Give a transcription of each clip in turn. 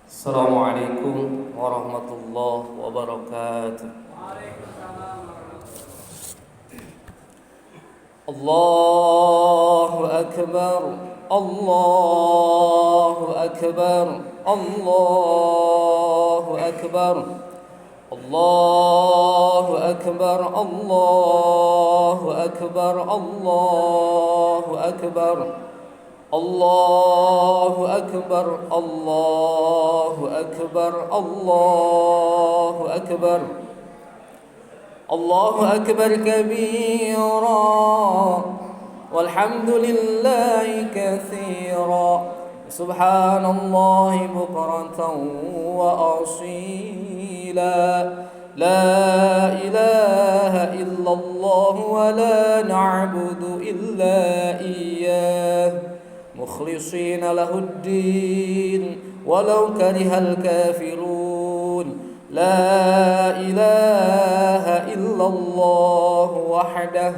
Assalamualaikum warahmatullahi wabarakatuh. Allahu akbar, Allahu akbar, Allahu akbar, Allahu akbar, Allahu akbar, Allahu akbar. Allahu akbar, Allahu akbar, Allahu akbar. Allahu akbar kabira walhamdulillahi katsira subhanallahi bukratan wa asila. La ilaha illallah wa la na'budu illa iyyah مخلصين له الدين ولو كره الكافرون. لا إله إلا الله وحده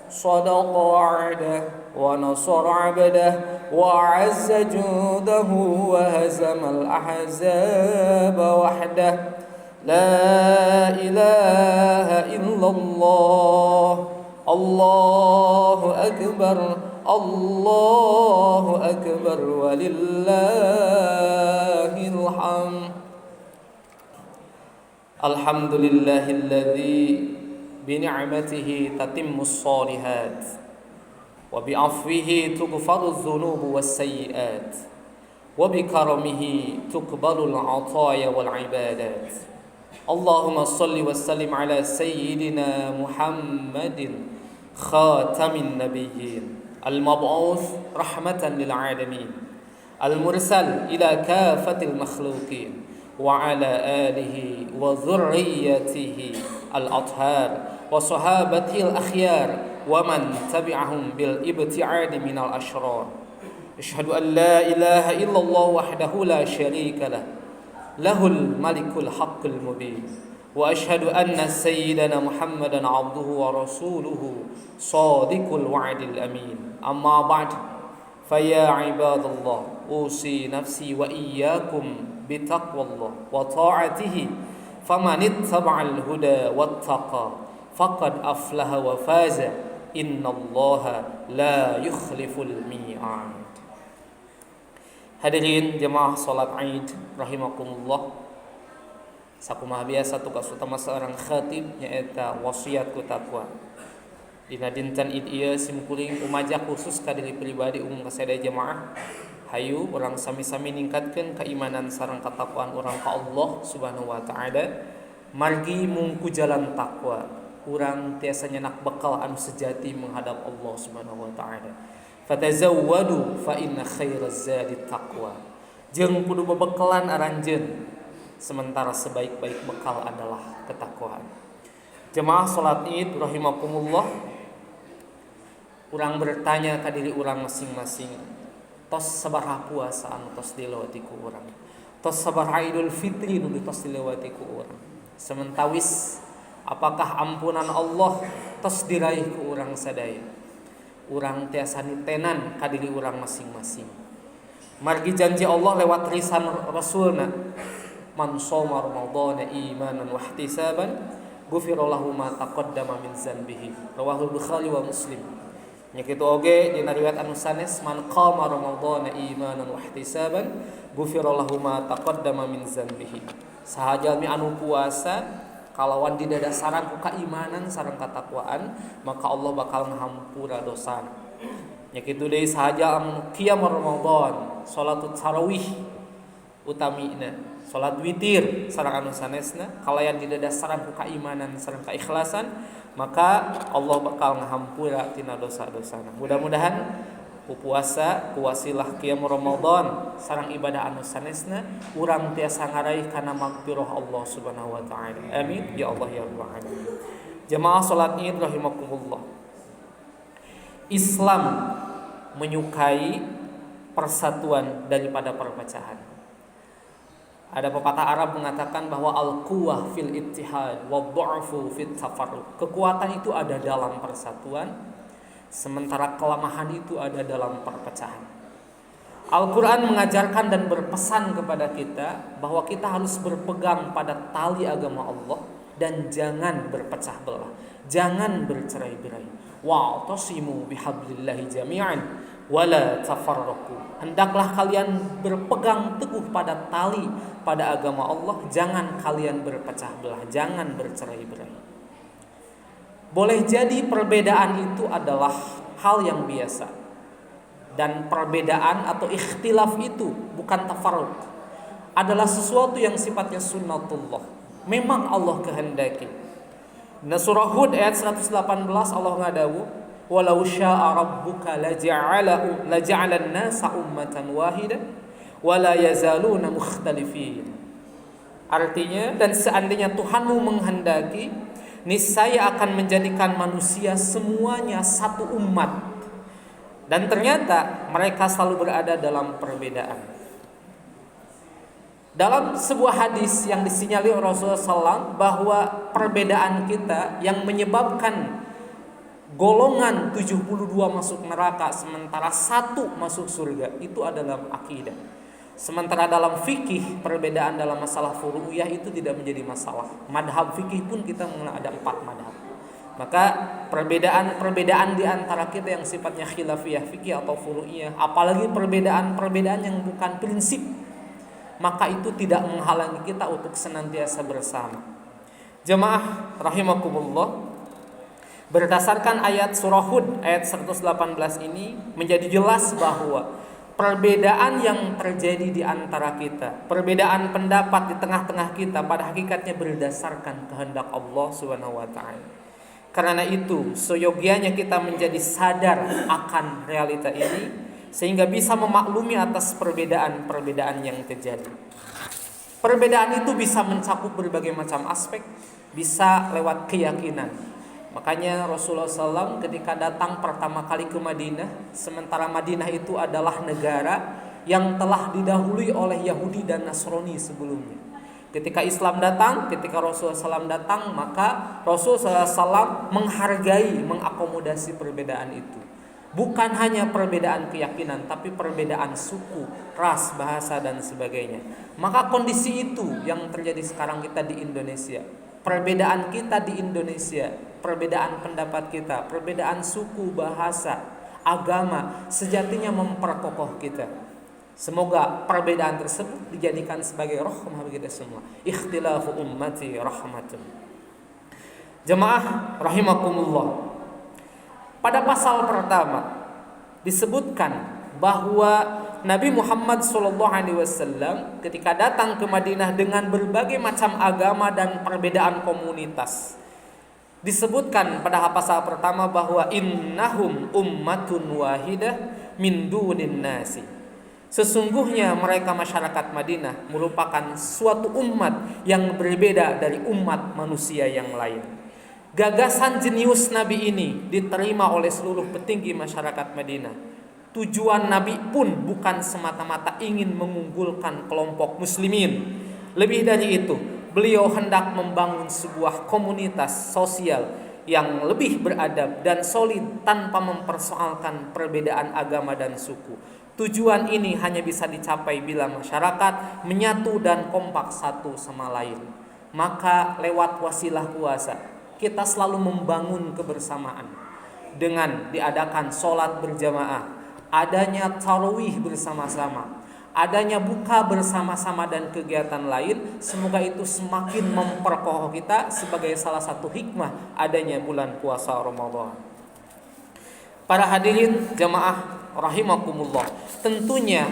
صدق وعده ونصر عبده وأعز جنده وهزم الأحزاب وحده. لا إله إلا الله. الله أكبر، الله أكبر ولله الحمد. الحمد لله الذي بنعمته تتم الصالحات وبعفوه تغفر الذنوب والسيئات وبكرمه تقبل العطايا والعبادات. اللهم صل وسلم على سيدنا محمد خاتم النبيين المبعوث رحمة للعالمين المرسل إلى كافة المخلوقين وعلى آله وذريته الأطهار وصحابته الأخيار ومن تبعهم بالابتعاد من الأشرار. أشهد أن لا إله إلا الله وحده لا شريك له له الملك الحق المبين وأشهد أن سيدنا محمدا عبده ورسوله صادق الوعد الأمين. أما بعد فيا عباد الله أوصي نفسي وإياكم بتقوى الله وطاعته فمن اتبع الهدى واتقى فقد أفلح وفاز إن الله لا يخلف الميعاد. Hadirin jemaah salat Aid rahimakumullah. Sakumaha biasa tugas utama seorang khatib nyaeta wasiat ku taqwa. Dina dinten Id ieu simkuring umajah khusus ka diri pribadi umum kasadaya jemaah. Hayu urang sami-sami ningkatkeun keimanan sareng katakwaan urang ka Allah Subhanahu wa taala. Margi mungku jalan takwa. Urang tiasa nyenak bekal anu sejati menghadap Allah Subhanahu wa taala. Fatazawwadu fa inna khairaz zadi taqwa. Jeung kudu bebekalan aranjeun sementara sebaik-baik bekal adalah ketakwaan. Jemaah salat Id rahimakumullah. Urang bertanya ka diri urang masing-masing, tos sabaraha puasa anu tos dilewati ku urang? Tos sabaraha Idul Fitri nu tos dilewati ku urang? Sementawis apakah ampunan Allah tos diraih ku urang sadaya? Urang tiasa nitenan ka diri urang masing-masing. Margi janji Allah lewat lisan Rasulna, man shoma ramadhana imanan wa ihtisaban ghufira lahu ma taqaddama min dzanbihi. Rawahul Bukhari wa Muslim. Nya kitu oge dina riwayat anu sanes, man qama ramadhana imanan wa ihtisaban ghufira lahu ma taqaddama min dzanbihi. Saha jalmi anu puasa kalawan didadasaran ku keimanan sareng katakwaan, maka Allah bakal ngahampura dosana. Nya kitu deui sahaja anu qiyam Ramadan, salatut tarawih utamina, salat witir sareng anu sanesna, kalayan didadasaran ku keimanan sareng keikhlasan, maka Allah bakal ngahampura tina dosa-dosana. Mudah-mudahan ku puasa ku wasilah qiyam Ramadan sareng ibadah anu sanesna urang tiasa ngaraih kana magfirah Allah Subhanahu wa taala. Amin ya Allah ya rabbal alamin. Jemaah salat Id rahimakumullah. Islam menyukai persatuan daripada perpecahan. Ada pepatah Arab mengatakan bahwa al-quwwah fil ittihad wa dha'fu fit tafarruq. Kekuatan itu ada dalam persatuan, sementara kelemahan itu ada dalam perpecahan. Al-Quran mengajarkan dan berpesan kepada kita bahwa kita harus berpegang pada tali agama Allah dan jangan berpecah belah, jangan bercerai-berai. Wa'tasimu bihablillahi jami'an wala tafarraqu. Hendaklah kalian berpegang teguh pada tali pada agama Allah, jangan kalian berpecah belah, jangan bercerai-berai. Boleh jadi perbedaan itu adalah hal yang biasa. Dan perbedaan atau ikhtilaf itu bukan tafarruq, adalah sesuatu yang sifatnya sunnatullah, memang Allah kehendaki. Nah, surah Hud ayat 118 Allah ngadawu, walau syaa rabbuka laja'alan nasa ummatan wahidah wala yazaluna mukhtalifin. Artinya, dan seandainya Tuhanmu menghendaki, niscaya akan menjadikan manusia semuanya satu umat. Dan ternyata mereka selalu berada dalam perbedaan. Dalam sebuah hadis yang disinyalir Rasulullah SAW bahwa perbedaan kita yang menyebabkan golongan 72 masuk neraka sementara 1 masuk surga, itu adalah akidah. Sementara dalam fikih, perbedaan dalam masalah furu'iyah itu tidak menjadi masalah. Madhab fikih pun kita mengenal ada 4 madhab. Maka perbedaan di antara kita yang sifatnya khilafiyah fikih atau furu'iyah, apalagi perbedaan yang bukan prinsip, maka itu tidak menghalangi kita untuk senantiasa bersama. Jemaah rahimakumullah, berdasarkan ayat surah Hud ayat 118 ini menjadi jelas bahwa perbedaan yang terjadi di antara kita, perbedaan pendapat di tengah-tengah kita, pada hakikatnya berdasarkan kehendak Allah Subhanahu wa taala. Karena itu, seyogianya kita menjadi sadar akan realita ini sehingga bisa memaklumi atas perbedaan-perbedaan yang terjadi. Perbedaan itu bisa mencakup berbagai macam aspek, bisa lewat keyakinan. Makanya Rasulullah SAW ketika datang pertama kali ke Madinah, sementara Madinah itu adalah negara yang telah didahului oleh Yahudi dan Nasrani sebelumnya. Ketika Islam datang, ketika Rasulullah SAW datang, maka Rasulullah SAW menghargai, mengakomodasi perbedaan itu. Bukan hanya perbedaan keyakinan, tapi perbedaan suku, ras, bahasa, dan sebagainya. Maka kondisi itu yang terjadi sekarang kita di Indonesia. Perbedaan kita di Indonesia, perbedaan pendapat kita, perbedaan suku, bahasa, agama, sejatinya memperkokoh kita. Semoga perbedaan tersebut dijadikan sebagai rahmah bagi kita semua. Ikhtilafu ummati rahmatun. Jemaah rahimakumullah. Pada pasal pertama disebutkan bahwa Nabi Muhammad SAW ketika datang ke Madinah dengan berbagai macam agama dan perbedaan komunitas. Disebutkan pada pasal pertama bahwa innahum ummatun wahidah min dunin nasi. Sesungguhnya mereka masyarakat Madinah merupakan suatu umat yang berbeda dari umat manusia yang lain. Gagasan jenius Nabi ini diterima oleh seluruh petinggi masyarakat Madinah. Tujuan Nabi pun bukan semata-mata ingin mengunggulkan kelompok muslimin. Lebih dari itu, beliau hendak membangun sebuah komunitas sosial yang lebih beradab dan solid tanpa mempersoalkan perbedaan agama dan suku. Tujuan ini hanya bisa dicapai bila masyarakat menyatu dan kompak satu sama lain. Maka lewat wasilah puasa kita selalu membangun kebersamaan dengan diadakan sholat berjamaah, adanya tarawih bersama-sama, adanya buka bersama-sama dan kegiatan lain. Semoga itu semakin memperkokoh kita sebagai salah satu hikmah adanya bulan puasa Ramadan. Para hadirin jamaah rahimakumullah, tentunya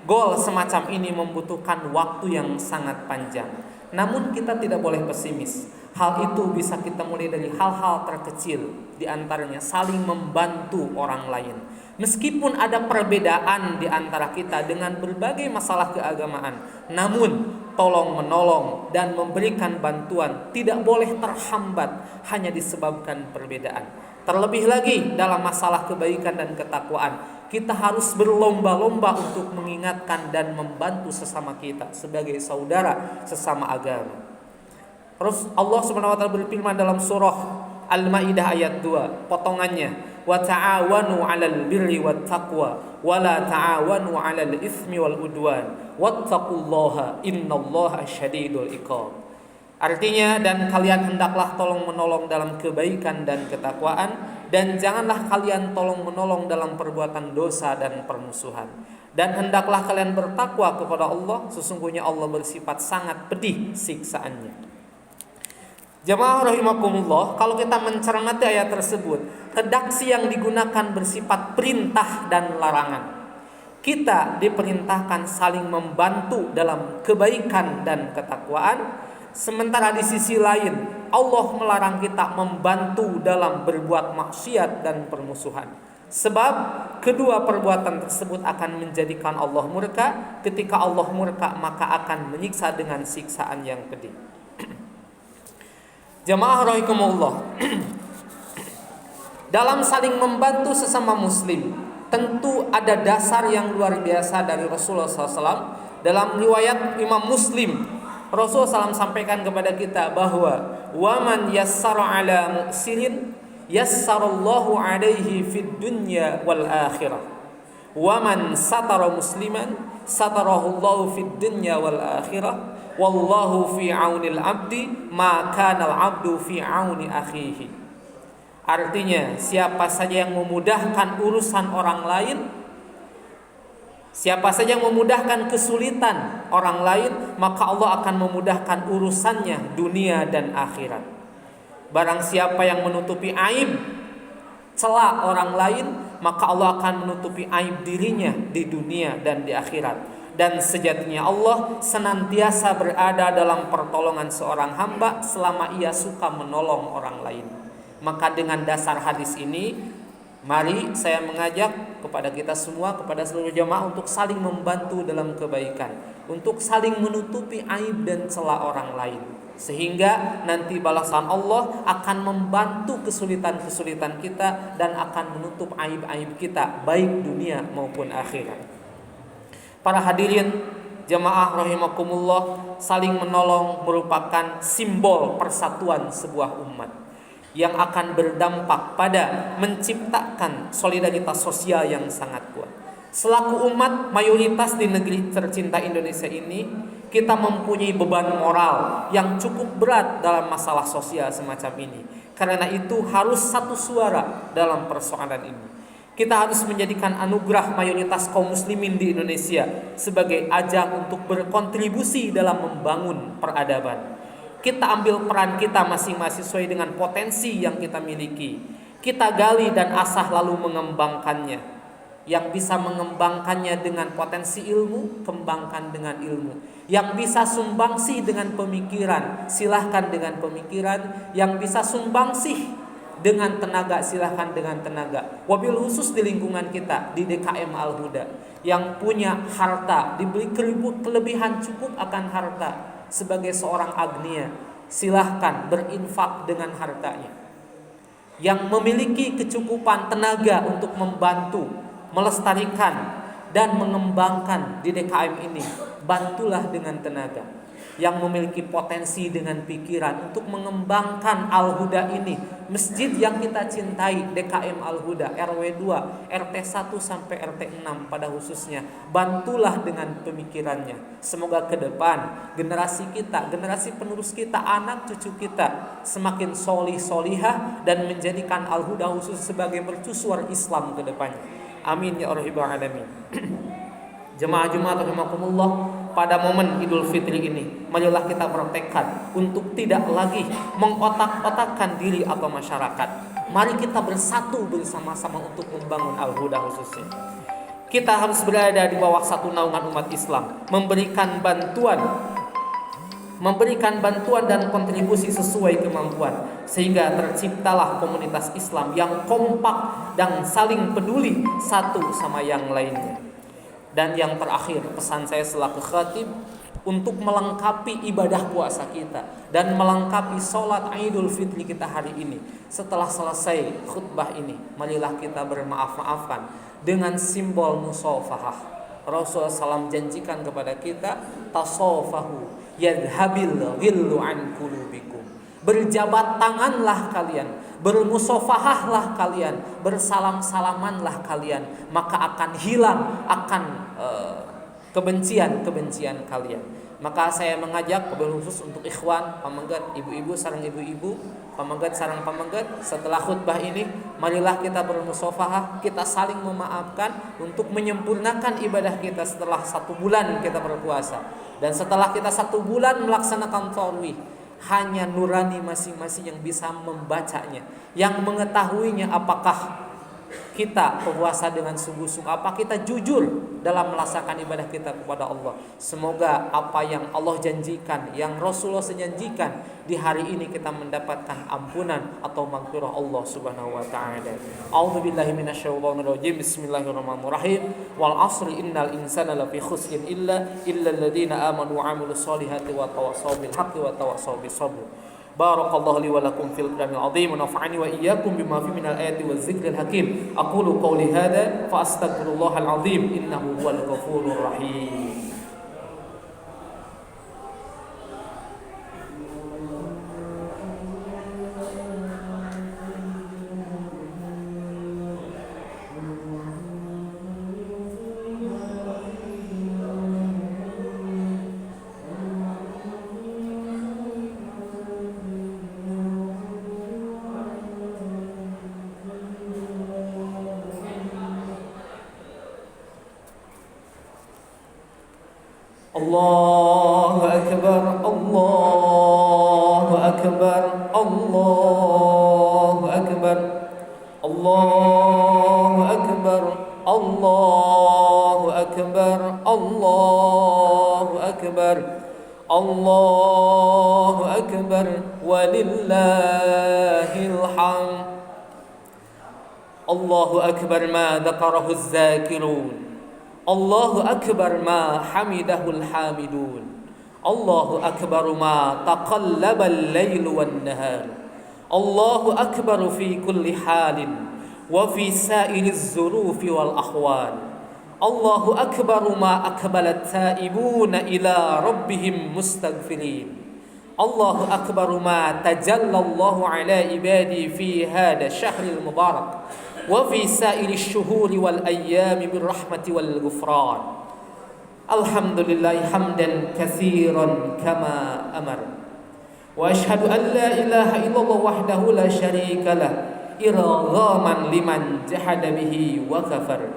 goal semacam ini membutuhkan waktu yang sangat panjang. Namun kita tidak boleh pesimis. Hal itu bisa kita mulai dari hal-hal terkecil, di antaranya saling membantu orang lain. Meskipun ada perbedaan di antara kita dengan berbagai masalah keagamaan, namun tolong menolong dan memberikan bantuan tidak boleh terhambat hanya disebabkan perbedaan. Terlebih lagi dalam masalah kebaikan dan ketakwaan, kita harus berlomba-lomba untuk mengingatkan dan membantu sesama kita sebagai saudara sesama agama. Terus Allah Subhanahu wa taala berfirman dalam surah Al-Maidah ayat 2 potongannya, wa ta'awanu 'alal birri wat taqwa wa la ta'awanu 'alal itsmi wal udwan wattaqullaha innallaha syadidul iqab. Artinya, dan kalian hendaklah tolong menolong dalam kebaikan dan ketakwaan, dan janganlah kalian tolong menolong dalam perbuatan dosa dan permusuhan. Dan hendaklah kalian bertakwa kepada Allah, sesungguhnya Allah bersifat sangat pedih siksaannya. Jamaah rahimakumullah, kalau kita mencermati ayat tersebut, redaksi yang digunakan bersifat perintah dan larangan. Kita diperintahkan saling membantu dalam kebaikan dan ketakwaan, sementara di sisi lain Allah melarang kita membantu dalam berbuat maksiat dan permusuhan. Sebab kedua perbuatan tersebut akan menjadikan Allah murka. Ketika Allah murka, maka akan menyiksa dengan siksaan yang pedih. Jamaah rahimakumullah, dalam saling membantu sesama muslim tentu ada dasar yang luar biasa dari Rasulullah SAW. Dalam riwayat Imam Muslim, Rasulullah SAW sampaikan kepada kita bahwa waman yassara ala mu'sirin yassarallahu alaihi fid dunya wal akhirah, waman satara musliman satarahullahu fid dunya wal akhirah, wallahu fi aunil abdi ma kanal abdu fi auni akhihi. Artinya, siapa saja yang memudahkan urusan orang lain, siapa saja yang memudahkan kesulitan orang lain, maka Allah akan memudahkan urusannya dunia dan akhirat. Barang siapa yang menutupi aib, celah orang lain, maka Allah akan menutupi aib dirinya di dunia dan di akhirat. Dan sejatinya Allah senantiasa berada dalam pertolongan seorang hamba selama ia suka menolong orang lain. Maka dengan dasar hadis ini, mari saya mengajak kepada kita semua, kepada seluruh jamaah untuk saling membantu dalam kebaikan, untuk saling menutupi aib dan celah orang lain, sehingga nanti balasan Allah akan membantu kesulitan-kesulitan kita dan akan menutup aib-aib kita baik dunia maupun akhirat. Para hadirin jamaah rahimakumullah, saling menolong merupakan simbol persatuan sebuah umat yang akan berdampak pada menciptakan solidaritas sosial yang sangat kuat. Selaku umat mayoritas di negeri tercinta Indonesia ini, kita mempunyai beban moral yang cukup berat dalam masalah sosial semacam ini. Karena itu harus satu suara dalam persoalan ini. Kita harus menjadikan anugerah mayoritas kaum muslimin di Indonesia sebagai ajang untuk berkontribusi dalam membangun peradaban. Kita ambil peran kita masing-masing sesuai dengan potensi yang kita miliki. Kita gali dan asah lalu mengembangkannya. Yang bisa mengembangkannya dengan potensi ilmu, kembangkan dengan ilmu. Yang bisa sumbangsi dengan pemikiran, silahkan dengan pemikiran. Yang bisa sumbangsi dengan tenaga, silahkan dengan tenaga. Wabil khusus di lingkungan kita, di DKM Al-Huda, yang punya harta, diberi kelebihan cukup akan harta sebagai seorang agnia, silahkan berinfak dengan hartanya. Yang memiliki kecukupan tenaga untuk membantu, melestarikan dan mengembangkan di DKM ini, bantulah dengan tenaga. Yang memiliki potensi dengan pikiran untuk mengembangkan Al-Huda ini, masjid yang kita cintai, DKM Al-Huda, RW 2, RT 1 sampai RT 6 pada khususnya, bantulah dengan pemikirannya. Semoga ke depan generasi kita, generasi penerus kita, anak cucu kita semakin solih-solihah dan menjadikan Al-Huda khusus sebagai mercusuar Islam ke depannya. Amin ya rabbal alamin. Jemaah-jemaah rahimakumullah, pada momen Idul Fitri ini, marilah kita bertekad untuk tidak lagi mengotak-otakkan diri atau masyarakat. Mari kita bersatu bersama-sama untuk membangun Al-Huda khususnya. Kita harus berada di bawah satu naungan umat Islam, memberikan bantuan dan kontribusi sesuai kemampuan, sehingga terciptalah komunitas Islam yang kompak dan saling peduli satu sama yang lainnya. Dan yang terakhir, pesan saya selaku khatib untuk melengkapi ibadah puasa kita dan melengkapi sholat Idul Fitri kita hari ini. Setelah selesai khutbah ini, marilah kita bermaaf-maafan dengan simbol musafahah. Rasulullah SAW janjikan kepada kita, tasafahu yadhabil ghillu an qulubikum. berjabat tanganlah kalian, bermusafahahlah kalian, bersalam-salamanlah kalian, maka akan hilang akan kebencian-kebencian kalian. Maka saya mengajak khusus untuk ikhwan, pamanggat, ibu-ibu sareng ibu-ibu, pamanggat sareng pamanggat, setelah khutbah ini marilah kita bermusafahah, kita saling memaafkan untuk menyempurnakan ibadah kita setelah 1 bulan kita berpuasa. Dan setelah kita 1 bulan melaksanakan tarawih, hanya nurani masing-masing yang bisa membacanya, yang mengetahuinya apakah kita puasa dengan sungguh-sungguh, apa kita jujur dalam melaksanakan ibadah kita kepada Allah. Semoga apa yang Allah janjikan, yang Rasulullah janjikan, di hari ini kita mendapatkan ampunan atau maghfirah Allah Subhanahu wa taala. A'udzubillahi minasyaitonir rajim. Bismillahirrahmanirrahim. Wal 'asri innal insana lafi khusrin illa alladziina aamanu wa 'amilus solihati wa tawassaw bil haqqi wa tawassaw bis sabr. Barakallahu li wa lakum fil Qur'anil 'azim wa nafa'ani wa iyyakum bima fi minal ayati waz zikril hakim. Aqulu qawli hadza fa astaghfirullahal 'azim innahu huwal ghafurur rahim. Allahu akbar, Allahu akbar, Allahu akbar, Allahu akbar, Allahu akbar, Allahu akbar, Allahu akbar, walillahil hamd. Allahu akbar ma dzakarahu az-zakirun, Allahu akbar ma hamidahul hamidun, Allahu akbar ma taqallabal lailu wan nahar, Allahu akbar fi kulli halin wa fi sa'iriz zurufi wal ahwal, Allahu akbar ma aqbalat taibuna ila rabbihim mustaghfirin, Allahu akbar ma tajallallahu ala ibadi fi hada syahril mubarak wa fi sa'iri syuhuri wal ayyami bir rahmati wal ghufran. Alhamdulillah hamdan katsiran kama amar. Wa asyhadu an la ilaha illallah wahdahu la syarika lah irghaman liman jahada bihi wa kafar.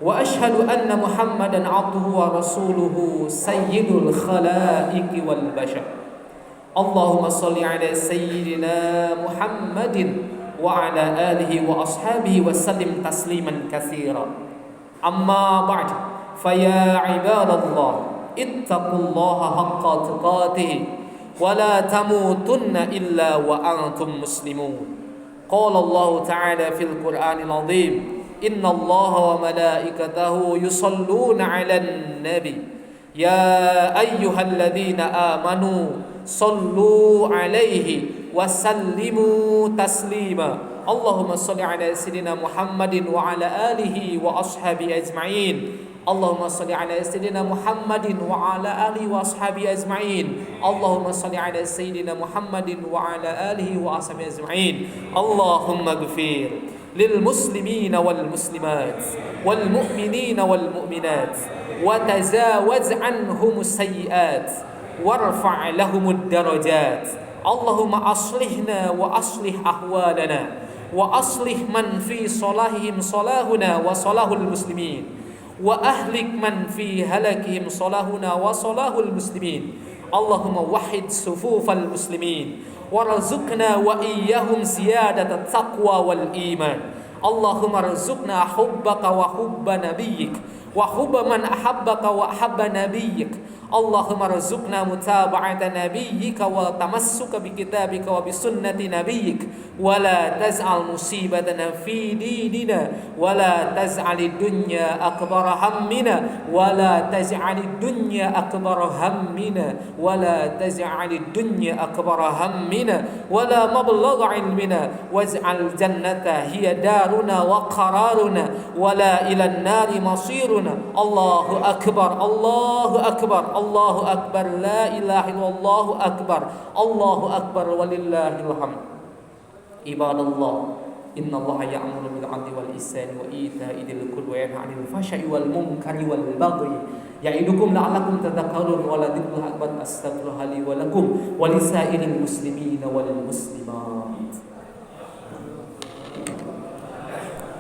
Wa asyhadu anna Muhammadan abduhu wa rasuluhu sayyidul khalaiqi wal bashar. Allahumma shalli ala sayyidina Muhammadin wa ala alihi wa ashabihi wa sallim tasliman katsira. Amma ba'd, fa ya ibadallah ittaqullaha haqqa tuqatih wa la tamutunna illa wa antum muslimun. Qala Allah ta'ala fil Qur'anil 'azim, innallaha wa malaikatahu yusalluna 'alan nabi ya ayyuhalladzina amanu sallu 'alaihi wa sallimu taslima. Allahumma salli ala sayyidina Muhammadin wa ala alihi wa ashabi ajma'in. Allahumma salli ala sayyidina Muhammadin wa ala alihi wa ashabi ajma'in. Allahumma salli ala sayyidina Muhammadin wa ala alihi wa ashabi ajma'in. Allahumma ighfir lil muslimina wal muslimat wal mu'minina wal mu'minat wa tazawaz anhum sayyi'at warfa' lahumud darajat. Allahumma aslihna wa aslih ahwalana wa aslih man fi salahihim salahuna wa salahul muslimin wa ahlik man fi halakihim salahuna wa salahul muslimin. Allahumma wahid sufufal muslimin warzuqna wa iyyahum ziyadata taqwa wal iman. Allahumma rzuqna hubbaka wa hubba nabiyyik wa hubba man ahabbaka wa ahabba nabiyyik. Allahumma rzuqna mutaba'ata nabiyyika wa tamassuka bi kitabika wa bi sunnati nabiyyik wa la taz'al musibatana fi dinina wa la taz'alid dunya akbara hammina wa la taz'alid dunya akbara hammina wa la taz'alid dunya akbara hammina wa la mablagha ilmina waj'al jannata hiya daruna wa qararuna wa la ila an-nari masiruna. Allahu akbar, Allahu akbar, Allahu akbar, la ilaha illallah, Allahu akbar, Allahu akbar walillahil hamd. Ibadallah, innallaha ya'muru bil 'adli wal ihsani wa ita'i dzil qurba wa yanha 'anil fahsya'i wal munkari wal baghi ya'idukum la'allakum tadhakkarun wa la dzikrullahi akbar. Astaghfirullaha li wa lakum wa lisairil muslimina wal muslimat.